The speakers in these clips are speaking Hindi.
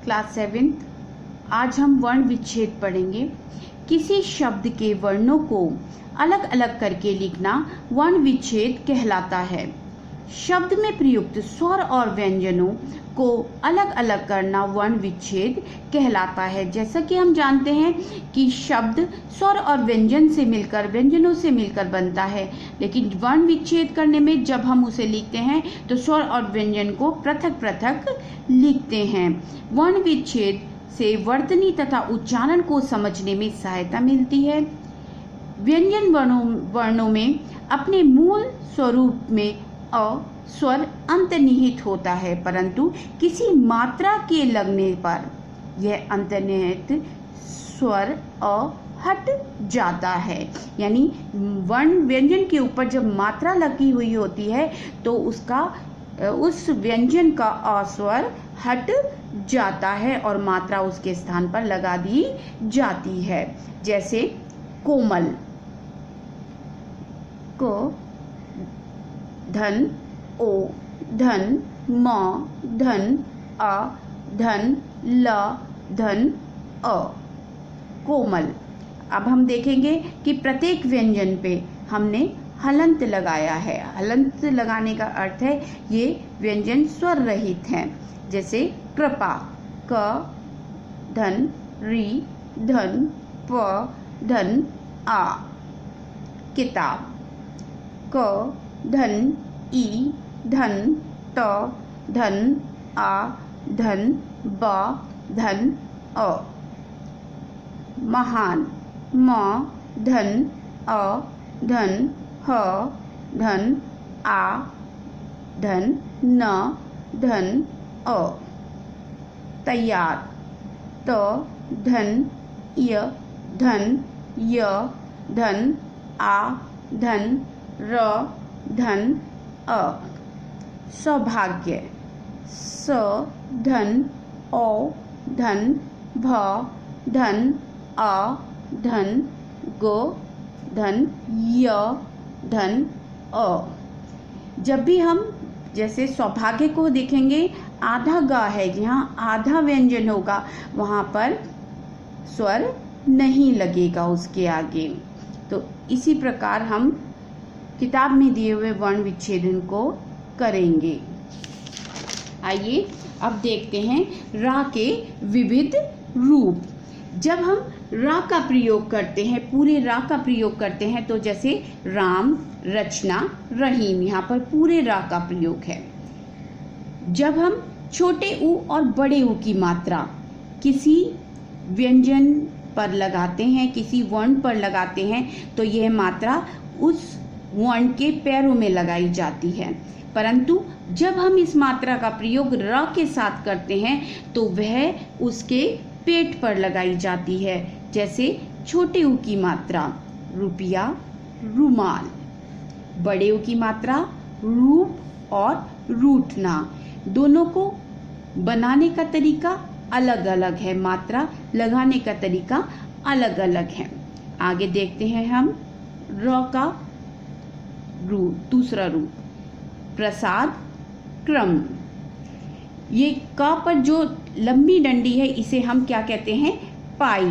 Class 7th। आज हम वर्ण विच्छेद पढ़ेंगे। किसी शब्द के वर्णों को अलग अलग करके लिखना वर्ण विच्छेद कहलाता है। शब्द में प्रयुक्त स्वर और व्यंजनों को अलग अलग करना वर्ण विच्छेद कहलाता है। जैसा कि हम जानते हैं कि शब्द स्वर और व्यंजनों से मिलकर बनता है, लेकिन वर्ण विच्छेद करने में जब हम उसे लिखते हैं तो स्वर और व्यंजन को पृथक पृथक लिखते हैं। वर्ण विच्छेद से वर्तनी तथा उच्चारण को समझने में सहायता मिलती है। व्यंजन वर्णों में अपने मूल स्वरूप में अ स्वर अंतर्निहित होता है, परंतु किसी मात्रा के लगने पर यह अंतर्निहित स्वर अ हट जाता है। यानी वर्ण व्यंजन के ऊपर जब मात्रा लगी हुई होती है तो उस व्यंजन का अ स्वर हट जाता है और मात्रा उसके स्थान पर लगा दी जाती है। जैसे कोमल, क धन ओ धन म धन अ धन ल धन अ, कोमल। अब हम देखेंगे कि प्रत्येक व्यंजन पे हमने हलंत लगाया है। हलंत लगाने का अर्थ है ये व्यंजन स्वर रहित हैं। जैसे कृपा, क धन री धन प धन आ। किताब, क धन ई धन त धन आ धन ब धन अ। महान, म धन अ धन ह धन आ धन न धन अ। तैयार, त धन य धन य धन आ धन र धन अ। सौभाग्य, स धन ओ धन भ धन अ धन गो धन य धन अ। जब भी हम जैसे सौभाग्य को देखेंगे, आधा ग है, जहाँ आधा व्यंजन होगा वहाँ पर स्वर नहीं लगेगा उसके आगे। तो इसी प्रकार हम किताब में दिए हुए वर्ण विच्छेदन को करेंगे। आइए अब देखते हैं रा के विविध रूप। जब हम रा का प्रयोग करते हैं, पूरे रा का प्रयोग करते हैं, तो जैसे राम, रचना, रहीम, यहाँ पर पूरे रा का प्रयोग है। जब हम छोटे ऊ और बड़े ऊ की मात्रा किसी व्यंजन पर लगाते हैं, किसी वर्ण पर लगाते हैं, तो यह मात्रा उस वर्ण के पैरों में लगाई जाती है। परंतु जब हम इस मात्रा का प्रयोग र के साथ करते हैं तो वह उसके पेट पर लगाई जाती है। जैसे छोटे ऊ की मात्रा रुपया, रुमाल। बड़े ऊ की मात्रा रूप और रूठना। दोनों को बनाने का तरीका अलग अलग है, मात्रा लगाने का तरीका अलग अलग है। आगे देखते हैं हम र का दूसरा रूप, प्रसाद, क्रम। ये क पर जो लंबी डंडी है इसे हम क्या कहते हैं? पाई।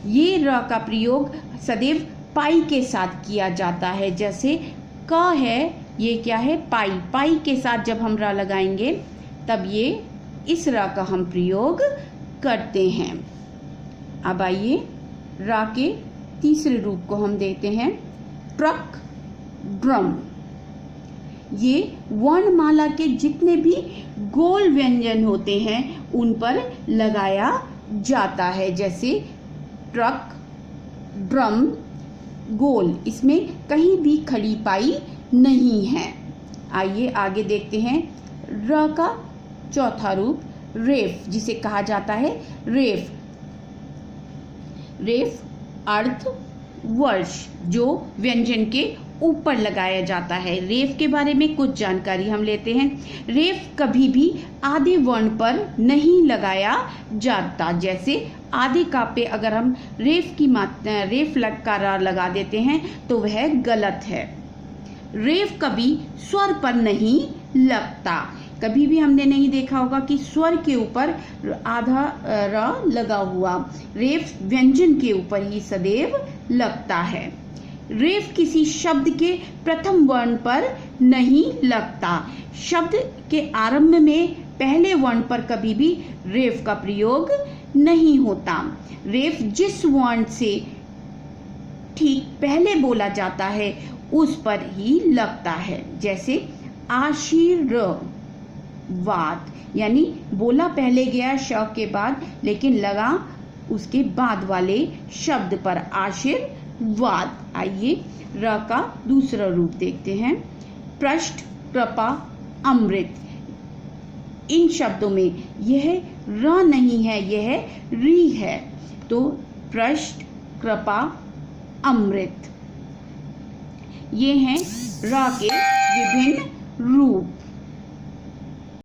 ये र का प्रयोग सदैव पाई के साथ किया जाता है। जैसे क है, ये क्या है? पाई। पाई के साथ जब हम र लगाएंगे तब ये इस र का हम प्रयोग करते हैं। अब आइए रा के तीसरे रूप को हम देते हैं, ट्रक, ड्रम। ये वर्णमाला के जितने भी गोल व्यंजन होते हैं उन पर लगाया जाता है। जैसे ट्रक, ड्रम, गोल, इसमें कहीं भी खड़ी पाई नहीं है। आइए आगे देखते हैं र का चौथा रूप, रेफ, जिसे कहा जाता है रेफ। रेफ अर्थ, वर्ष, जो व्यंजन के ऊपर लगाया जाता है। रेफ के बारे में कुछ जानकारी हम लेते हैं। रेफ कभी भी आधे वर्ण पर नहीं लगाया जाता। जैसे आधे का पे अगर हम रेफ लगा देते हैं तो वह गलत है। रेफ कभी स्वर पर नहीं लगता। कभी भी हमने नहीं देखा होगा कि स्वर के ऊपर आधा र लगा हुआ। रेफ व्यंजन के ऊपर ही सदैव लगता है। रेफ किसी शब्द के प्रथम वर्ण पर नहीं लगता। शब्द के आरंभ में पहले वर्ण पर कभी भी रेफ का प्रयोग नहीं होता। रेफ जिस वर्ण से ठीक पहले बोला जाता है उस पर ही लगता है। जैसे आशीर्वाद, यानी बोला पहले गया श के बाद लेकिन लगा उसके बाद वाले शब्द पर, आशीर्वाद। आइए र का दूसरा रूप देखते हैं। पृष्ठ, कृपा, अमृत। इन शब्दों में यह र नहीं है, यह री है। तो पृष्ठ, कृपा, अमृत, ये हैं र के विभिन्न रूप।